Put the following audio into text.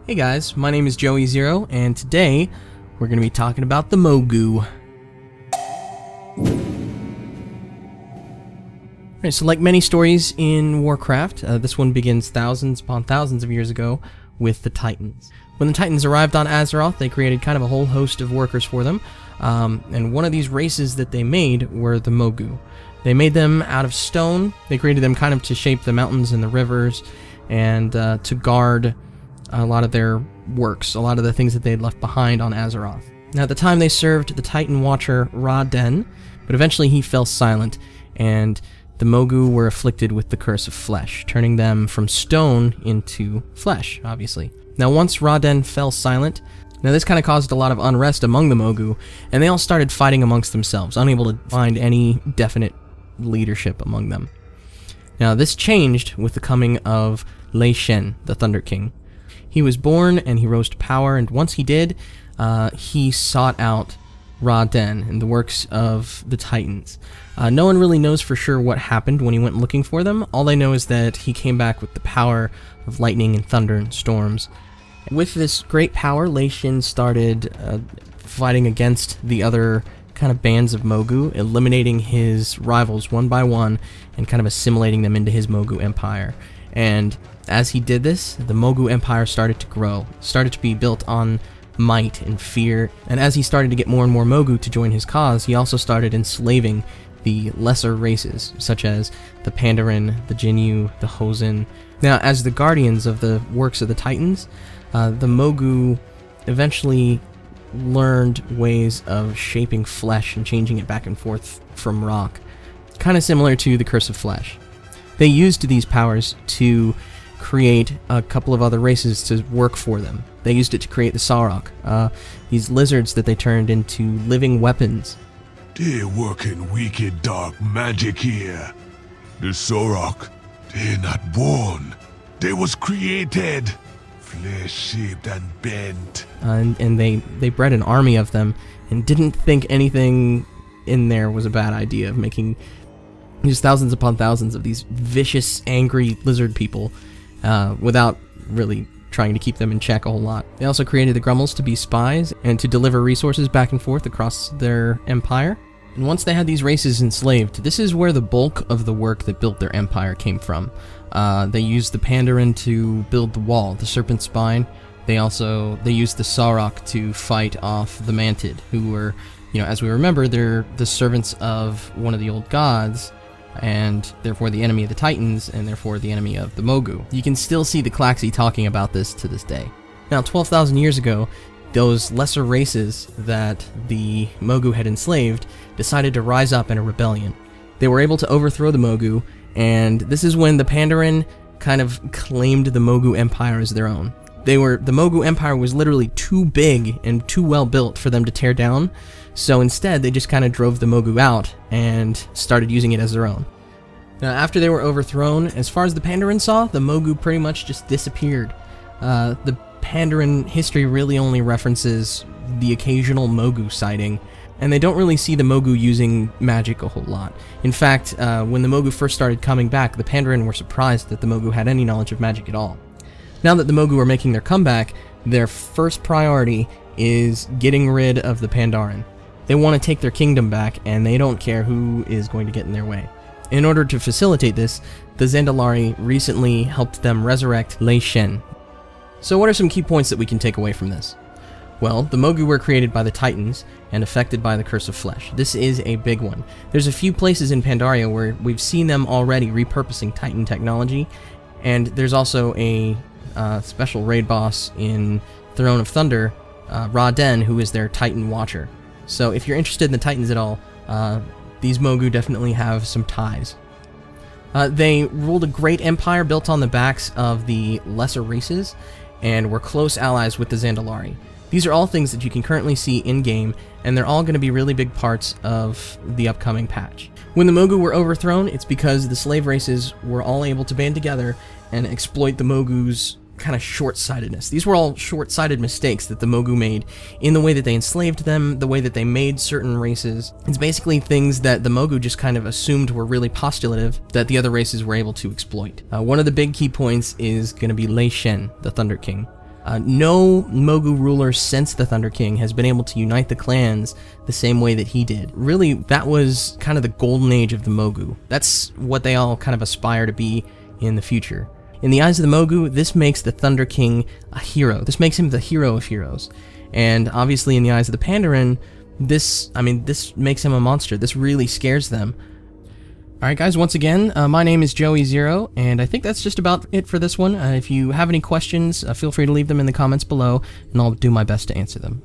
Hey guys, my name is Joey0, and today we're going to be talking about the Mogu. Alright, so like many stories in Warcraft, this one begins thousands upon thousands of years ago with the Titans. When the Titans arrived on Azeroth, they created kind of a whole host of workers for them, and one of these races that they made were the Mogu. They made them out of stone. They created them kind of to shape the mountains and the rivers, and to guard a lot of their works, a lot of the things that they had left behind on Azeroth. Now at the time they served the Titan Watcher Ra-Den, but eventually he fell silent, and the Mogu were afflicted with the curse of flesh, turning them from stone into flesh, obviously. Now once Ra-Den fell silent, now this kind of caused a lot of unrest among the Mogu, and they all started fighting amongst themselves, unable to find any definite leadership among them. Now this changed with the coming of Shen, the Thunder King. He was born and he rose to power, and once he did, he sought out Ra-Den and the works of the Titans. No one really knows for sure what happened when he went looking for them. All they know is that he came back with the power of lightning and thunder and storms. With this great power, Shen started fighting against the other kind of bands of Mogu, eliminating his rivals one by one and kind of assimilating them into his Mogu Empire. And as he did this, the Mogu Empire started to grow, started to be built on might and fear, and as he started to get more and more Mogu to join his cause, he also started enslaving the lesser races, such as the Pandaren, the Jinyu, the Hosen. Now, as the guardians of the works of the Titans, the Mogu eventually learned ways of shaping flesh and changing it back and forth from rock, kind of similar to the Curse of Flesh. They used these powers to create a couple of other races to work for them. They used it to create the Sarok, these lizards that they turned into living weapons. They're working wicked dark magic here. The Sarok, they're not born. They was created, flesh-shaped and bent. And they bred an army of them and didn't think anything in there was a bad idea of making just thousands upon thousands of these vicious, angry lizard people without really trying to keep them in check a whole lot. They also created the Grummels to be spies and to deliver resources back and forth across their empire. And once they had these races enslaved, this is where the bulk of the work that built their empire came from. They used the Pandaren to build the wall, the Serpent Spine. They used the Sarok to fight off the Mantid, who were, as we remember, they're the servants of one of the old gods, and therefore the enemy of the Titans, and therefore the enemy of the Mogu. You can still see the Klaxi talking about this to this day. Now, 12,000 years ago, those lesser races that the Mogu had enslaved decided to rise up in a rebellion. They were able to overthrow the Mogu, and this is when the Pandaren kind of claimed the Mogu Empire as their own. The Mogu Empire was literally too big and too well built for them to tear down, so instead they just kind of drove the Mogu out and started using it as their own. Now after they were overthrown, as far as the Pandaren saw, the Mogu pretty much just disappeared. The Pandaren history really only references the occasional Mogu sighting, and they don't really see the Mogu using magic a whole lot. In fact, when the Mogu first started coming back, the Pandaren were surprised that the Mogu had any knowledge of magic at all. Now that the Mogu are making their comeback, their first priority is getting rid of the Pandaren. They want to take their kingdom back, and they don't care who is going to get in their way. In order to facilitate this, the Zandalari recently helped them resurrect Shen. So what are some key points that we can take away from this? Well, the Mogu were created by the Titans and affected by the Curse of Flesh. This is a big one. There's a few places in Pandaria where we've seen them already repurposing Titan technology, and there's also a special raid boss in Throne of Thunder, Ra-Den, who is their Titan Watcher. So if you're interested in the Titans at all, these Mogu definitely have some ties. They ruled a great empire built on the backs of the lesser races, and were close allies with the Zandalari. These are all things that you can currently see in-game, and they're all going to be really big parts of the upcoming patch. When the Mogu were overthrown, it's because the slave races were all able to band together and exploit the Mogu's kind of short-sightedness. These were all short-sighted mistakes that the Mogu made in the way that they enslaved them, the way that they made certain races. It's basically things that the Mogu just kind of assumed were really postulative that the other races were able to exploit. One of the big key points is going to be Shen, the Thunder King. No Mogu ruler since the Thunder King has been able to unite the clans the same way that he did. Really, that was kind of the golden age of the Mogu. That's what they all kind of aspire to be in the future. In the eyes of the Mogu, this makes the Thunder King a hero. This makes him the hero of heroes. And obviously in the eyes of the Pandaren, this makes him a monster. This really scares them. Alright guys, once again, my name is Joey Zero, and I think that's just about it for this one. If you have any questions, feel free to leave them in the comments below, and I'll do my best to answer them.